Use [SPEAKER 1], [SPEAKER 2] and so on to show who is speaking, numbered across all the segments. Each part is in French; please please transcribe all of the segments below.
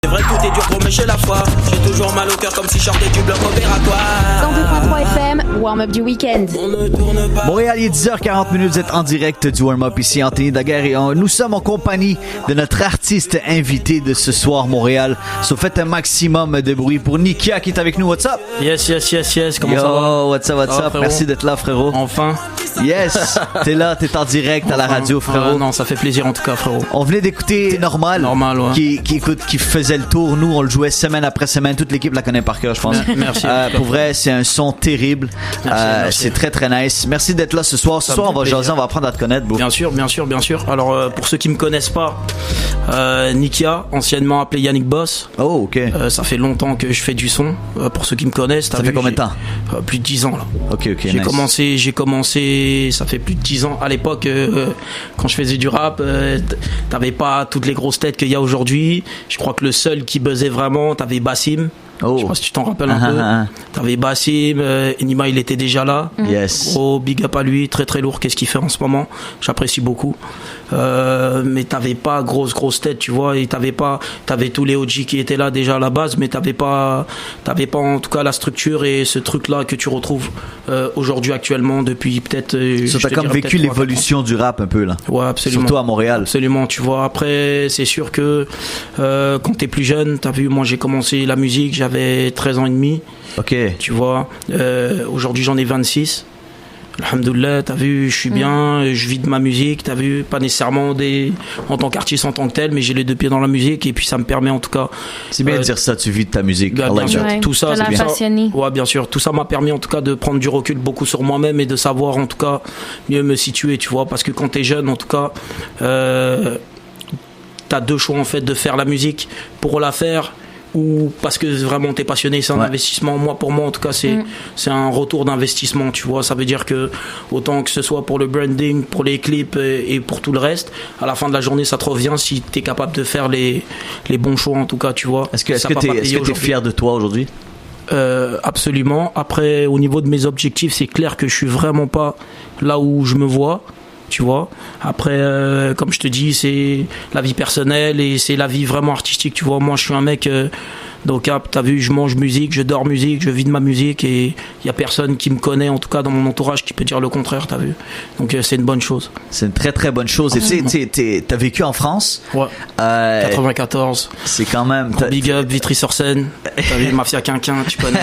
[SPEAKER 1] C'est vrai, tout est dur pour me chez la foi. J'ai toujours mal au cœur comme si je sortais du bloc opératoire.
[SPEAKER 2] 102.3 FM, warm-up du week-end.
[SPEAKER 1] On ne tourne pas.
[SPEAKER 3] Montréal, il est 10h40, vous êtes en direct du warm-up ici, Anthony Daguerre, et nous sommes en compagnie de notre artiste invité de ce soir, Montréal. So, faites un maximum de bruit pour Nikia qui est avec nous. What's up?
[SPEAKER 4] Yes. Comment ça va?
[SPEAKER 3] What's up?
[SPEAKER 4] Frérot?
[SPEAKER 3] Merci d'être là, frérot.
[SPEAKER 4] Enfin.
[SPEAKER 3] Yes, t'es là, t'es en direct à la radio, frérot.
[SPEAKER 4] Non, ça fait plaisir en tout cas, frérot.
[SPEAKER 3] On venait d'écouter Normal,
[SPEAKER 4] ouais.
[SPEAKER 3] qui faisait le tour. Nous, on le jouait semaine après semaine. Toute l'équipe la connaît par cœur, je pense.
[SPEAKER 4] Merci.
[SPEAKER 3] Pour vrai, c'est un son terrible.
[SPEAKER 4] Merci.
[SPEAKER 3] C'est très, très nice. Merci d'être là ce soir. Ce soir, on va jaser, on va apprendre à te connaître, bro.
[SPEAKER 4] Bien sûr. Alors, pour ceux qui me connaissent pas, Nikia, anciennement appelé Yannick Boss.
[SPEAKER 3] Oh, ok.
[SPEAKER 4] Ça fait longtemps que je fais du son. Pour ceux qui me connaissent,
[SPEAKER 3] Ça fait combien de temps?
[SPEAKER 4] Plus de 10 ans là.
[SPEAKER 3] Ok,
[SPEAKER 4] J'ai commencé, ça fait plus de 10 ans. À l'époque, quand je faisais du rap, t'avais pas toutes les grosses têtes qu'il y a aujourd'hui. Je crois que le seul qui buzzait vraiment, t'avais Bassim.
[SPEAKER 3] Oh.
[SPEAKER 4] Je sais pas si tu t'en rappelles un peu. T'avais Bassim, Enima, il était déjà là.
[SPEAKER 3] Yes.
[SPEAKER 4] Gros big up à lui, très très lourd. Qu'est-ce qu'il fait en ce moment? J'apprécie beaucoup. Mais t'avais pas grosse tête, tu vois. Et t'avais tous les OG qui étaient là déjà à la base, mais t'avais pas en tout cas la structure et ce truc-là que tu retrouves aujourd'hui actuellement depuis peut-être.
[SPEAKER 3] Ça t'as comme vécu l'évolution du rap un peu là.
[SPEAKER 4] Ouais, absolument.
[SPEAKER 3] Surtout à Montréal.
[SPEAKER 4] Absolument, tu vois. Après, c'est sûr que quand t'es plus jeune, t'as vu, moi j'ai commencé la musique, j'avais 13 ans et demi.
[SPEAKER 3] Ok.
[SPEAKER 4] Tu vois, aujourd'hui j'en ai 26. Alhamdoulilah, t'as vu, je suis bien, je vis de ma musique, t'as vu, pas nécessairement en tant qu'artiste en tant que tel, mais j'ai les deux pieds dans la musique et puis ça me permet en tout cas.
[SPEAKER 3] C'est bien de dire ça, tu vis de ta musique.
[SPEAKER 4] Bien sûr,
[SPEAKER 2] Ouais,
[SPEAKER 4] tout ça,
[SPEAKER 2] ça l'a passionné.
[SPEAKER 4] Ouais, bien sûr, tout ça m'a permis en tout cas de prendre du recul beaucoup sur moi-même et de savoir en tout cas mieux me situer, tu vois, parce que quand t'es jeune, en tout cas, t'as deux choix en fait, de faire la musique pour la faire ou parce que vraiment t'es passionné, c'est un investissement. Pour moi en tout cas c'est un retour d'investissement, tu vois. Ça veut dire que autant que ce soit pour le branding, pour les clips et pour tout le reste, à la fin de la journée ça te revient si t'es capable de faire les bons choix en tout cas, tu vois.
[SPEAKER 3] Est-ce que t'es fier de toi aujourd'hui?
[SPEAKER 4] Absolument. Après, au niveau de mes objectifs, c'est clair que je suis vraiment pas là où je me vois, tu vois. Après, comme je te dis, c'est la vie personnelle et c'est la vie vraiment artistique, tu vois. Moi, je suis un mec, donc t'as vu, je mange musique, je dors musique, je vis de ma musique et il y a personne qui me connaît, en tout cas dans mon entourage, qui peut dire le contraire, t'as vu. Donc c'est une bonne chose.
[SPEAKER 3] C'est une très très bonne chose. Et tu sais, t'as vécu en France.
[SPEAKER 4] Ouais. 94.
[SPEAKER 3] C'est quand même.
[SPEAKER 4] Big up, Vitry-sur-Seine. T'as vu, Mafia Quinquin, tu connais.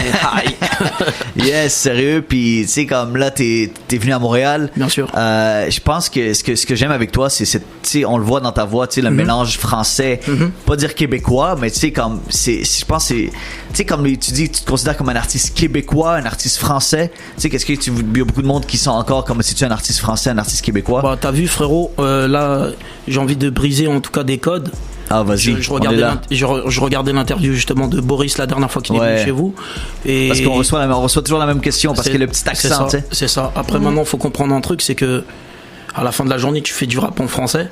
[SPEAKER 3] Yes, sérieux. Puis tu sais, comme là, t'es venu à Montréal.
[SPEAKER 4] Bien sûr.
[SPEAKER 3] Je pense que ce que j'aime avec toi, c'est tu sais, on le voit dans ta voix, tu sais, le mélange français, pas dire québécois, mais tu sais, comme je pense c'est, tu sais, comme tu dis, tu te considères comme un artiste québécois, un artiste français. Tu sais, il y a beaucoup de monde qui sont encore comme si tu es un artiste français, un artiste québécois.
[SPEAKER 4] Bah, t'as vu, frérot, là, j'ai envie de briser en tout cas des codes.
[SPEAKER 3] Ah, vas-y.
[SPEAKER 4] Je regardais l'interview justement de Boris la dernière fois qu'il est venu chez vous. Et
[SPEAKER 3] parce qu'on reçoit toujours la même question, parce que le petit accent, tu sais.
[SPEAKER 4] C'est ça. Après, maintenant, faut comprendre un truc, c'est que à la fin de la journée, tu fais du rap en français.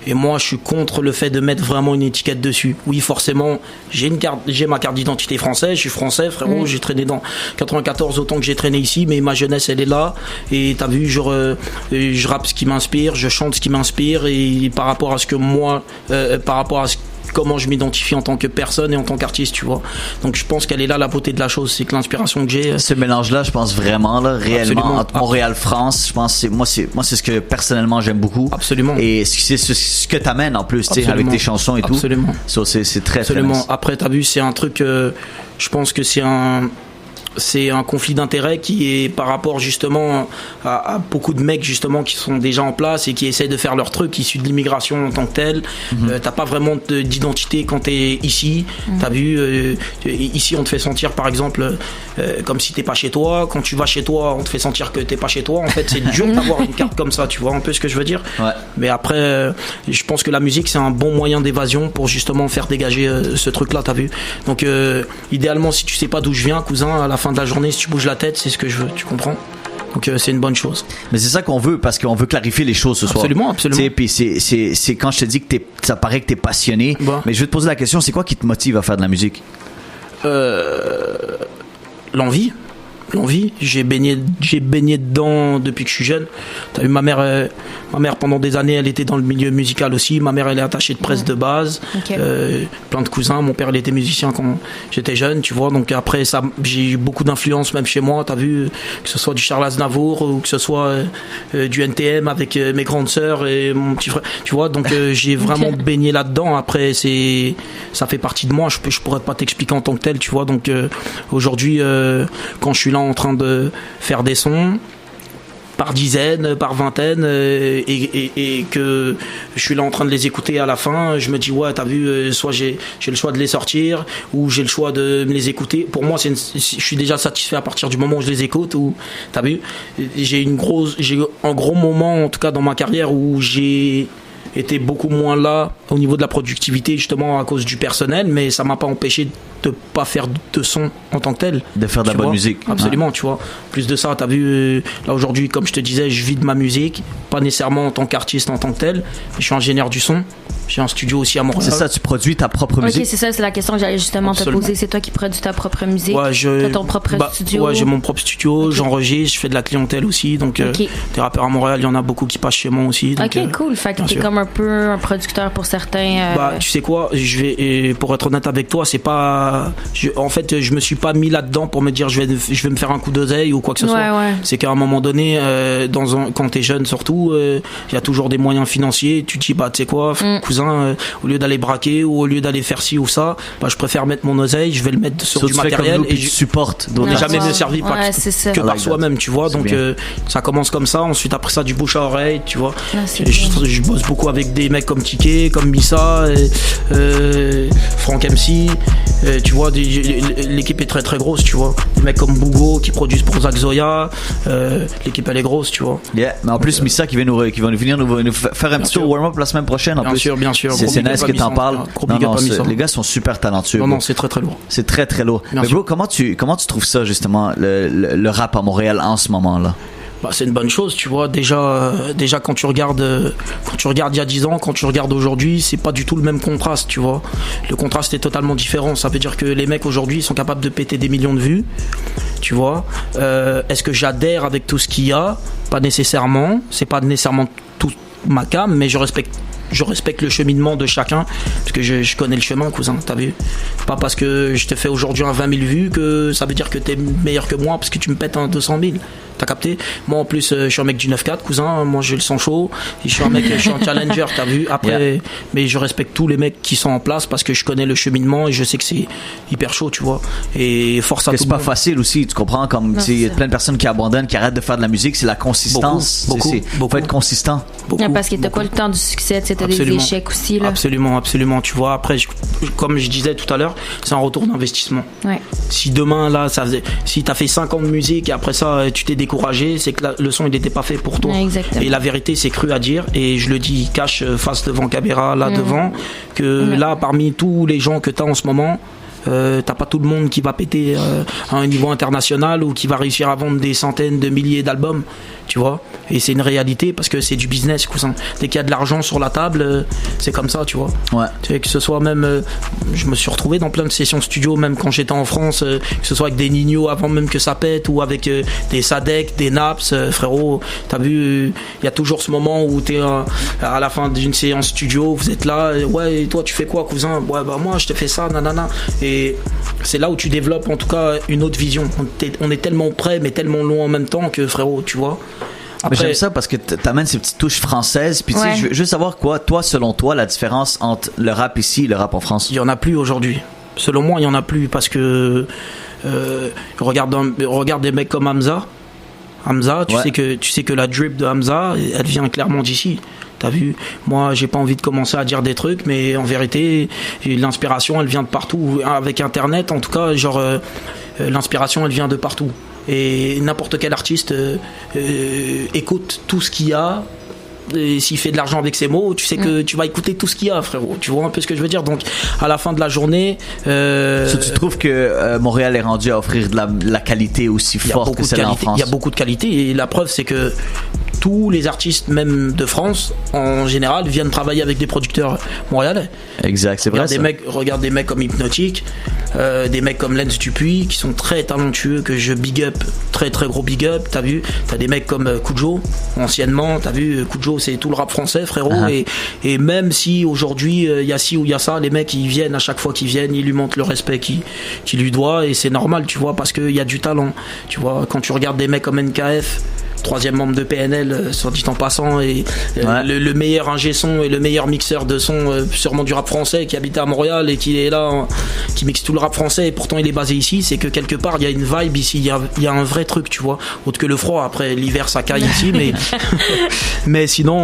[SPEAKER 4] Et moi, je suis contre le fait de mettre vraiment une étiquette dessus. Oui, forcément, j'ai ma carte d'identité française, je suis français, frérot, j'ai traîné dans 94 autant que j'ai traîné ici, mais ma jeunesse, elle est là. Et t'as vu, je rappe ce qui m'inspire, je chante ce qui m'inspire, et par rapport à ce que moi, comment je m'identifie en tant que personne et en tant qu'artiste, tu vois. Donc je pense qu'elle est là la beauté de la chose, c'est que l'inspiration que j'ai.
[SPEAKER 3] Ce mélange-là, je pense vraiment là, réellement entre Montréal-France, je pense c'est ce que personnellement j'aime beaucoup.
[SPEAKER 4] Absolument.
[SPEAKER 3] Et c'est ce que t'amènes en plus, tu sais, avec tes chansons et tout.
[SPEAKER 4] Absolument.
[SPEAKER 3] So, c'est très
[SPEAKER 4] absolument.
[SPEAKER 3] Très nice.
[SPEAKER 4] Après, t'as vu, c'est un truc. Je pense que c'est un conflit d'intérêts qui est par rapport justement à beaucoup de mecs justement qui sont déjà en place et qui essayent de faire leur truc issus de l'immigration en tant que tel. T'as pas vraiment d'identité quand t'es ici. T'as vu, ici on te fait sentir par exemple comme si t'es pas chez toi. Quand tu vas chez toi, on te fait sentir que t'es pas chez toi. En fait, c'est dur d'avoir une carte comme ça, tu vois un peu ce que je veux dire.
[SPEAKER 3] Ouais.
[SPEAKER 4] Mais après, je pense que la musique c'est un bon moyen d'évasion pour justement faire dégager ce truc-là, t'as vu. Donc idéalement, si tu sais pas d'où je viens, cousin, à la fin de la journée, si tu bouges la tête, c'est ce que je veux, tu comprends? Donc c'est une bonne chose.
[SPEAKER 3] Mais c'est ça qu'on veut, parce qu'on veut clarifier les choses ce soir.
[SPEAKER 4] Absolument.
[SPEAKER 3] Puis c'est quand je te dis que ça paraît que t'es passionné. Bon. Mais je vais te poser la question, c'est quoi qui te motive à faire de la musique?
[SPEAKER 4] L'envie. l'envie. J'ai baigné dedans depuis que je suis jeune. T'as vu, ma mère pendant des années, elle était dans le milieu musical aussi. Ma mère, elle est attachée de presse de base. Okay. Plein de cousins. Mon père, il était musicien quand j'étais jeune, tu vois. Donc après, ça, j'ai eu beaucoup d'influence même chez moi. T'as vu, que ce soit du Charles Aznavour ou que ce soit du NTM avec mes grandes sœurs et mon petit frère. Tu vois, donc j'ai vraiment baigné là-dedans. Après, ça fait partie de moi. Je pourrais pas t'expliquer en tant que tel, tu vois. Donc aujourd'hui, quand je suis là en train de faire des sons par dizaines, par vingtaines, et que je suis là en train de les écouter à la fin, je me dis ouais, t'as vu, soit j'ai le choix de les sortir ou j'ai le choix de me les écouter. Pour moi, je suis déjà satisfait à partir du moment où je les écoute. Ou t'as vu, j'ai un gros moment en tout cas dans ma carrière où j'ai était beaucoup moins là au niveau de la productivité, justement à cause du personnel, mais ça m'a pas empêché de pas faire de son en tant que tel,
[SPEAKER 3] de faire de la bonne musique.
[SPEAKER 4] Absolument, tu vois. Plus de ça, t'as vu, là aujourd'hui, comme je te disais, je vis de ma musique, pas nécessairement en tant qu'artiste en tant que tel, mais je suis ingénieur du son. J'ai un studio aussi à Montréal.
[SPEAKER 3] C'est ça, tu produis ta propre musique.
[SPEAKER 2] Ok, c'est ça, c'est la question que j'allais justement te poser. C'est toi qui produis ta propre musique.
[SPEAKER 4] Ouais,
[SPEAKER 2] t'as ton propre studio.
[SPEAKER 4] Ouais, j'ai mon propre studio, j'enregistre, je fais de la clientèle aussi. Donc, des rappeurs à Montréal, il y en a beaucoup qui passent chez moi aussi. Donc,
[SPEAKER 2] ok, cool. Fait que t'es comme un peu un producteur pour certains.
[SPEAKER 4] Tu sais quoi, pour être honnête avec toi, c'est pas. En fait, je me suis pas mis là-dedans pour me dire je vais me faire un coup d'oseille ou quoi que ce soit.
[SPEAKER 2] Ouais.
[SPEAKER 4] C'est qu'à un moment donné, quand t'es jeune surtout, il y a toujours des moyens financiers. Tu te dis, tu sais quoi, cousin, au lieu d'aller braquer ou au lieu d'aller faire ci ou ça, je préfère mettre mon oseille, je vais le mettre sur du matériel et je
[SPEAKER 3] supporte.
[SPEAKER 4] N'ai jamais me servi que par soi-même, tu vois. Donc ça commence comme ça. Ensuite après ça, du bouche à oreille, tu vois. Je bosse beaucoup avec des mecs comme Tiké, comme Missa, Franck MC, tu vois. L'équipe est très très grosse, tu vois. Des mecs comme Bougo qui produisent pour Zach Zoya, l'équipe elle est grosse, tu vois.
[SPEAKER 3] Yeah, mais en plus Missa qui va venir nous faire un petit tour warm-up la semaine prochaine.
[SPEAKER 4] Bien sûr.
[SPEAKER 3] C'est nice que t'en parles. Non, les gars sont super talentueux.
[SPEAKER 4] Non, c'est très très lourd.
[SPEAKER 3] C'est très très lourd. Mais bro, comment tu trouves ça justement, le rap à Montréal en ce moment-là?
[SPEAKER 4] C'est une bonne chose, tu vois. Déjà quand tu regardes il y a 10 ans, quand tu regardes aujourd'hui, c'est pas du tout le même contraste, tu vois. Le contraste est totalement différent. Ça veut dire que les mecs aujourd'hui sont capables de péter des millions de vues, tu vois. Est-ce que j'adhère avec tout ce qu'il y a? Pas nécessairement. C'est pas nécessairement tout ma cam, mais je respecte le cheminement de chacun, parce que je connais le chemin, cousin, t'as vu. Pas parce que je te fais aujourd'hui un 20 000 vues que ça veut dire que t'es meilleur que moi parce que tu me pètes un 200 000. T'as capté? Moi en plus je suis un mec du 9-4, cousin, moi j'ai le sang chaud, et je suis un challenger, t'as vu. Après, mais je respecte tous les mecs qui sont en place parce que je connais le cheminement et je sais que c'est hyper chaud, tu vois. Et force à tout.
[SPEAKER 3] C'est pas facile aussi, tu comprends, comme il y a plein de personnes qui abandonnent, qui arrêtent de faire de la musique, c'est la consistance.
[SPEAKER 4] Beaucoup.
[SPEAKER 3] Faut être consistant.
[SPEAKER 2] Parce que t'as pas le temps du succès, t'as des échecs aussi là.
[SPEAKER 4] Absolument, tu vois. Après, comme je disais tout à l'heure, c'est un retour d'investissement.
[SPEAKER 2] Ouais.
[SPEAKER 4] Si demain là, si t'as fait 5 ans de musique et après ça tu t'es découragé, c'est que le son il n'était pas fait pour toi.
[SPEAKER 2] Exactement.
[SPEAKER 4] Et la vérité, c'est cru à dire, et je le dis cache face devant caméra là devant, que là parmi tous les gens que t'as en ce moment, t'as pas tout le monde qui va péter à un niveau international ou qui va réussir à vendre des centaines de milliers d'albums, tu vois. Et c'est une réalité parce que c'est du business, cousin. Dès qu'il y a de l'argent sur la table, c'est comme ça, tu vois.
[SPEAKER 3] Ouais.
[SPEAKER 4] Tu sais, que ce soit même, je me suis retrouvé dans plein de sessions studio, même quand j'étais en France, que ce soit avec des Nino avant même que ça pète, ou avec des Sadek, des Naps, frérot. T'as vu, il y a toujours ce moment où t'es à la fin d'une séance studio, vous êtes là, ouais, et toi tu fais quoi, cousin? Ouais, moi je te fais ça, nanana. Et c'est là où tu développes en tout cas une autre vision. On est tellement près mais tellement loin en même temps que, frérot, tu vois.
[SPEAKER 3] Après, mais j'aime ça parce que t'amènes ces petites touches françaises. Puis tu sais, je veux savoir toi, selon toi, la différence entre le rap ici et le rap en France.
[SPEAKER 4] Il y en a plus aujourd'hui. Selon moi, il y en a plus parce que regarde des mecs comme Hamza, tu sais que la drip de Hamza, elle vient clairement d'ici. T'as vu, moi j'ai pas envie de commencer à dire des trucs, mais en vérité l'inspiration elle vient de partout. Avec internet en tout cas, l'inspiration elle vient de partout. Et n'importe quel artiste écoute tout ce qu'il y a. Et s'il fait de l'argent avec ses mots, tu sais que tu vas écouter tout ce qu'il y a, frérot. Tu vois un peu ce que je veux dire. Donc à la fin de la journée,
[SPEAKER 3] tu trouves que Montréal est rendu à offrir de la qualité aussi forte que celle en France?
[SPEAKER 4] Il y a beaucoup de qualité, et la preuve c'est que tous les artistes même de France en général viennent travailler avec des producteurs montréalais.
[SPEAKER 3] Exact, c'est vrai.
[SPEAKER 4] Regarde des mecs comme Hypnotique, des mecs comme Lens Dupuis qui sont très talentueux, que je big up, très très gros big up. T'as vu, t'as des mecs comme Kujo, anciennement, t'as vu, Kujo c'est tout le rap français, frérot. Et même si aujourd'hui il y a ci ou il y a ça, les mecs ils viennent, à chaque fois qu'ils viennent, ils lui montrent le respect qu'il lui doit, et c'est normal, tu vois, parce qu'il y a du talent. Tu vois, quand tu regardes des mecs comme NKF, 3e membre de PNL, soit dit en passant, et le meilleur ingé son et le meilleur mixeur de son sûrement du rap français, qui habitait à Montréal et qui est là, qui mixe tout le rap français, et pourtant il est basé ici. C'est que quelque part il y a une vibe ici, il y a un vrai truc, tu vois, autre que le froid. Après l'hiver ça caille ici, mais sinon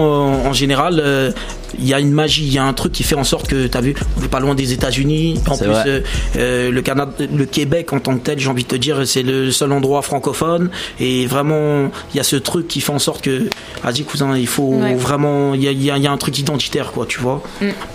[SPEAKER 4] en général il y a une magie, il y a un truc qui fait en sorte que, t'as vu, on n'est pas loin des États-Unis. En plus, le Canada, le Québec en tant que tel, j'ai envie de te dire, c'est le seul endroit francophone. Et vraiment, il y a ce truc qui fait en sorte que, vas-y cousin, il faut vraiment, il y a un truc identitaire, quoi, tu vois.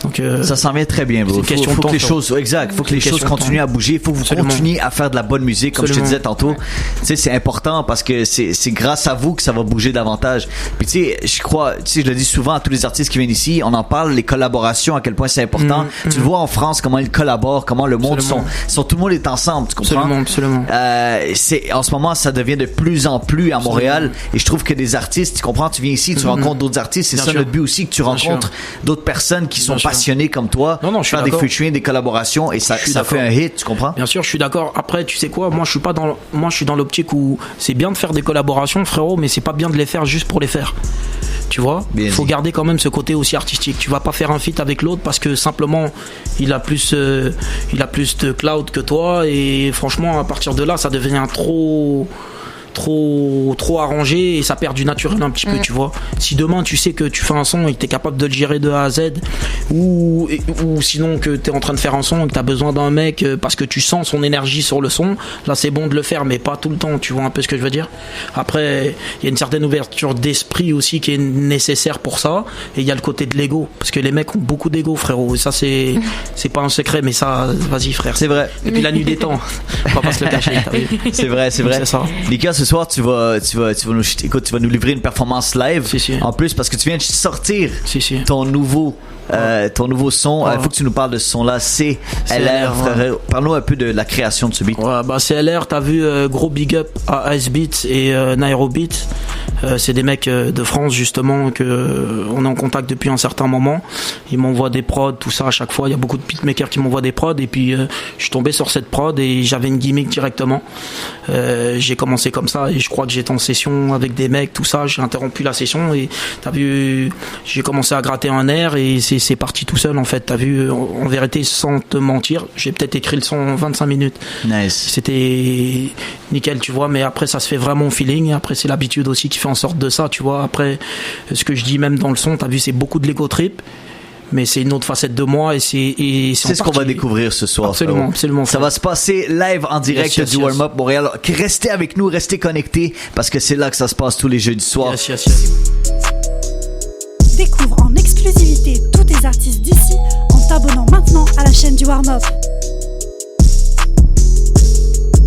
[SPEAKER 4] Donc
[SPEAKER 3] ça s'en vient très bien, bro. Faut que les choses, faut que les choses continuent à bouger. Faut que vous continuiez à faire de la bonne musique, comme je te disais tantôt. Tu sais, c'est important parce que c'est grâce à vous que ça va bouger davantage. Puis tu sais, je le dis souvent à tous les artistes qui viennent ici. On en parle, les collaborations, à quel point c'est important. Tu le vois en France, comment ils collaborent, comment le monde tout le monde est ensemble, tu comprends?
[SPEAKER 4] Absolument.
[SPEAKER 3] En ce moment, ça devient de plus en plus à Montréal, et je trouve que des artistes, tu comprends, tu viens ici, tu rencontres d'autres artistes, c'est ça notre but aussi, que tu rencontres d'autres personnes qui sont passionnées comme toi, faire des featuring, des collaborations, et ça fait un hit, tu comprends?
[SPEAKER 4] Bien sûr, je suis d'accord. Après, tu sais quoi, moi je suis dans l'optique où c'est bien de faire des collaborations, frérot, mais c'est pas bien de les faire juste pour les faire. Tu vois, il faut garder quand même ce côté aussi artistique. Tu vas pas faire un feat avec l'autre parce que simplement il a plus de cloud que toi, et franchement à partir de là ça devient trop arrangé et ça perd du naturel un petit peu, tu vois. Si demain tu sais que tu fais un son et que t'es capable de le gérer de A à Z, ou sinon que t'es en train de faire un son et que t'as besoin d'un mec parce que tu sens son énergie sur le son, là c'est bon de le faire, mais pas tout le temps, tu vois un peu ce que je veux dire. Après il y a une certaine ouverture d'esprit aussi qui est nécessaire pour ça, et il y a le côté de l'ego, parce que les mecs ont beaucoup d'ego, frérot, et ça c'est pas un secret, mais ça, vas-y frère,
[SPEAKER 3] c'est vrai,
[SPEAKER 4] depuis la nuit des temps, on va pas se le cacher.
[SPEAKER 3] C'est vrai. C'est ça. Lika, ce soir tu vas nous livrer une performance live. En plus, parce que tu viens de sortir ton nouveau son. Faut que tu nous parles de ce son là, CLR, frère. Parle-nous un peu de la création de ce beat.
[SPEAKER 4] CLR, t'as vu, gros big up à Ice Beats et Nairo Beats. C'est des mecs de France justement, que on est en contact depuis un certain moment. Ils m'envoient des prods, tout ça à chaque fois. Il y a beaucoup de beatmakers qui m'envoient des prods, et puis je suis tombé sur cette prod et j'avais une gimmick directement. J'ai commencé comme ça, et je crois que j'étais en session avec des mecs, tout ça. J'ai interrompu la session et t'as vu, j'ai commencé à gratter un air et c'est parti tout seul en fait. T'as vu, en vérité, sans te mentir, j'ai peut-être écrit le son en 25 minutes.
[SPEAKER 3] Nice.
[SPEAKER 4] C'était nickel, tu vois. Mais après ça se fait vraiment au feeling, et après c'est l'habitude aussi qui fait en sorte de ça, tu vois. Après, ce que je dis même dans le son, t'as vu, c'est beaucoup de l'ego trip, mais c'est une autre facette de moi, et c'est
[SPEAKER 3] ce qu'on va découvrir ce soir.
[SPEAKER 4] Absolument.
[SPEAKER 3] Ça va se passer live en direct du Warm Up Montréal. Restez avec nous, restez connectés, parce que c'est là que ça se passe tous les jeudis soirs.
[SPEAKER 5] Découvre en exclusivité tous tes artistes d'ici en t'abonnant maintenant à la chaîne du Warm Up.